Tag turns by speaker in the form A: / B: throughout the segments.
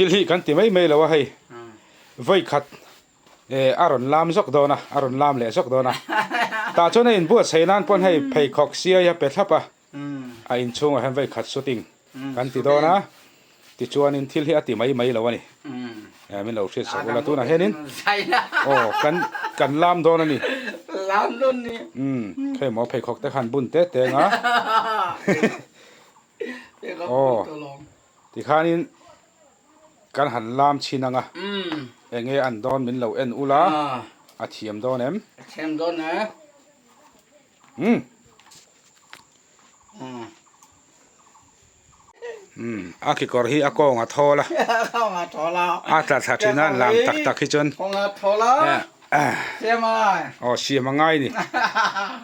A: thil hi kan ti mai lo wa hei voi khat aron lam zok dona aron lam le zok dona ta chona in bu seinan pon hei phei khok sia ya pe thapa a in chung a han voi khat shooting kan ti dona ti chuan in thil hi ati mai lo ani min lo thri sa la tu na henin kan lam dona ni
B: lam don ni
A: thei mo phei khok te khan bun te nga ti khanin kan han lam chinanga enge an don min lo en ula a thiam don em
B: xem don nè
A: a ki kor hi a ko nga thola
B: không à thò la
A: a ta tha thina lam tak tak hi chon
B: không à thò la xem ơi
A: siam angai ni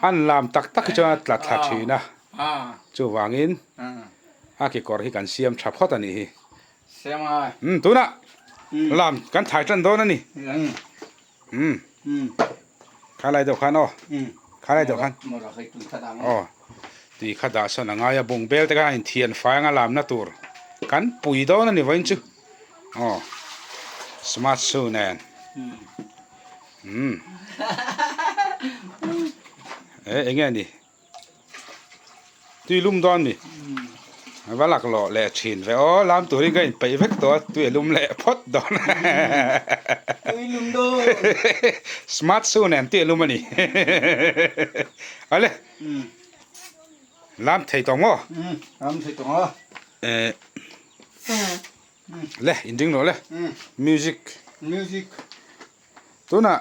A: an lam tak tak hi chon tla tha thina chu wangin a ki kor hi kan siam tha phot ani hi
B: xem ơi
A: tuna lam kan thai chan don ani kha lai do khan o kha lai do khan
B: một rồi khi chúng ta đang
A: ti khada son anga ya bung bel te ka in thian fai nga lam na tur kan pui do na ni vain chu smart so nen enge ni tui lum don ni valak lo le chin ve o lam turi ga in pe vek to tui lum le phot don
B: tui lum do
A: smart so nen ti lum ani ale lam thei tong mo
B: lam thei tong o
A: le inding lo le music tuna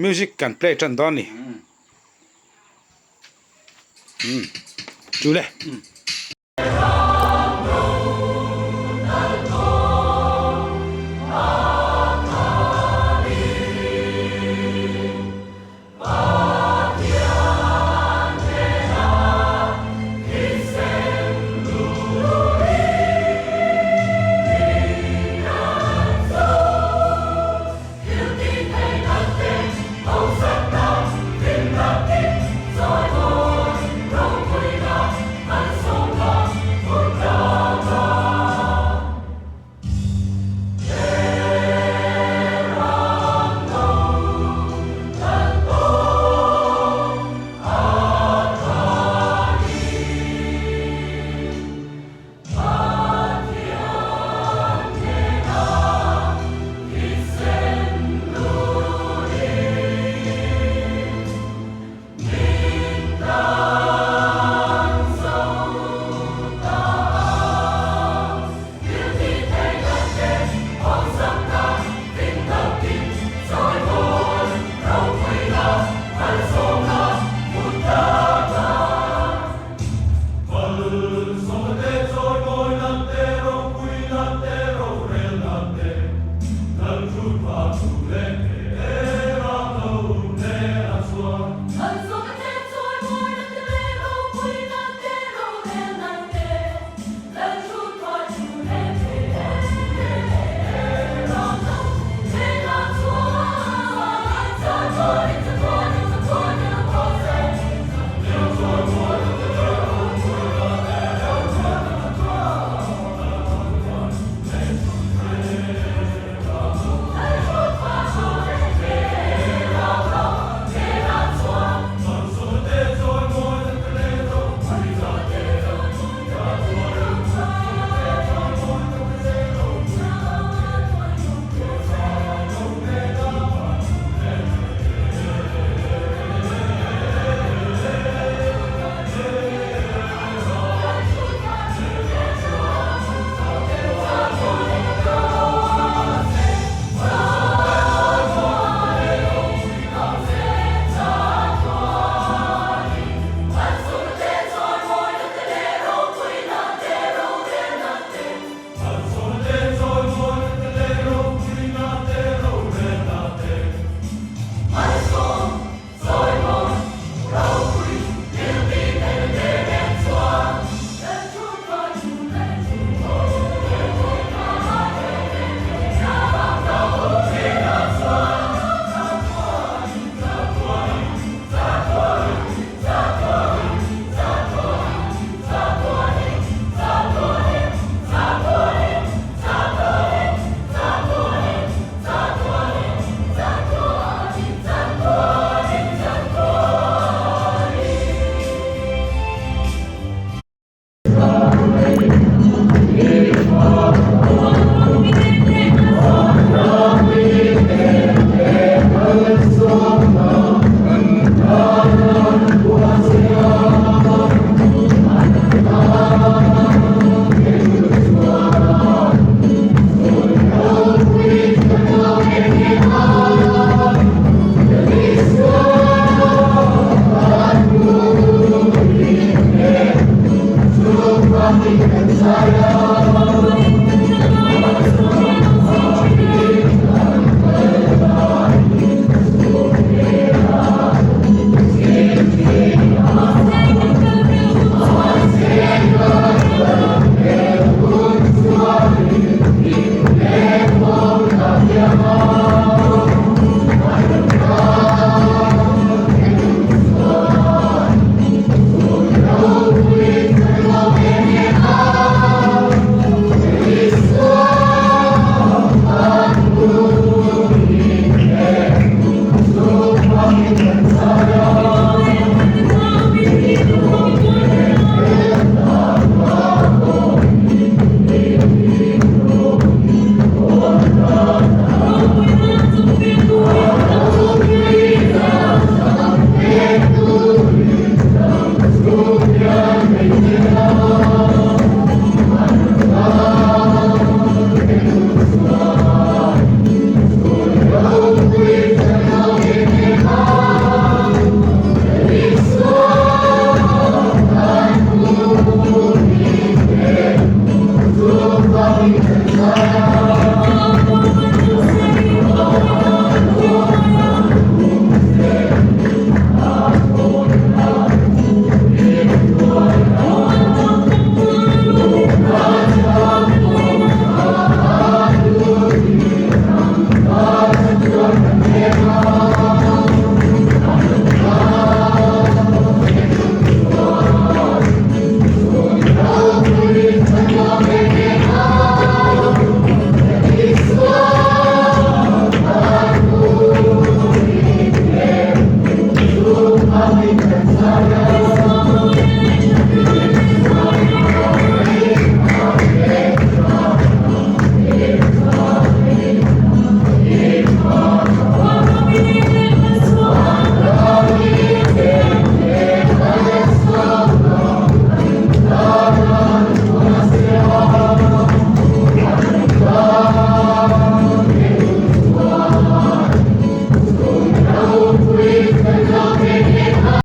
A: music can play chan don ni chu le